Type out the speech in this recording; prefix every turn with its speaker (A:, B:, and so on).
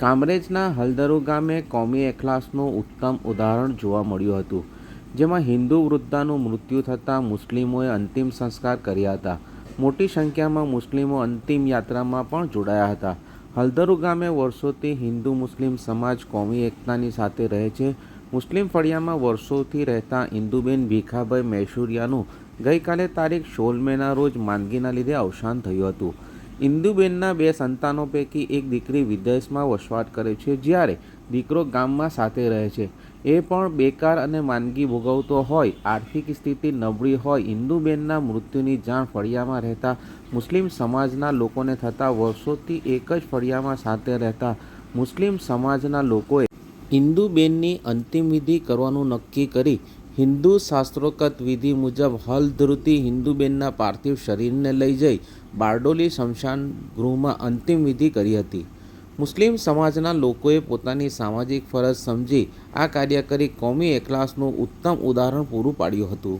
A: કામરેજના હલદરુ ગામે કોમી એખલાસનું ઉત્તમ ઉદાહરણ જોવા મળ્યું હતું, જેમાં હિન્દુ વૃદ્ધાનું મૃત્યુ થતાં મુસ્લિમોએ અંતિમ સંસ્કાર કર્યા હતા. મોટી સંખ્યામાં મુસ્લિમો અંતિમ યાત્રામાં પણ જોડાયા હતા. હલદરુ ગામે વર્ષોથી હિન્દુ મુસ્લિમ સમાજ કોમી એકતાની સાથે રહે છે. મુસ્લિમ ફળિયામાં વર્ષોથી રહેતા ઇન્દુબેન ભીખાભાઈ મૈસુરિયાનું ગઈકાલે તારીખ 16 મેના રોજ માંદગીના લીધે અવસાન થયું હતું. ઇન્દુબેનના 2 સંતાનો પૈકી એક દીકરી વિદેશમાં વસવાટ કરે છે, જ્યારે દીકરો ગામમાં સાથે રહે છે. એ પણ બેકાર અને માંદગી ભોગવતો હોય, આર્થિક સ્થિતિ નબળી હોય. ઇન્દુબેનના મૃત્યુની જાણ ફળિયામાં રહેતા મુસ્લિમ સમાજના લોકોને થતાં વર્ષોથી એક જ ફળિયામાં સાથે રહેતા મુસ્લિમ સમાજના લોકોએ ઇન્દુબેનની અંતિમ વિધિ કરવાનું નક્કી કરી હિન્દુ શાસ્ત્રોક્ત વિધિ મુજબ હલદરુથી ઇન્દુબેનના પાર્થિવ શરીરને લઈ જઈ બારડોલી સ્મશાન ગૃહમાં અંતિમ વિધિ કરી હતી. મુસ્લિમ સમાજના લોકોએ પોતાની સામાજિક ફરજ સમજી આ કાર્ય કરી કોમી એખલાસનું ઉત્તમ ઉદાહરણ પૂરું પાડ્યું હતું.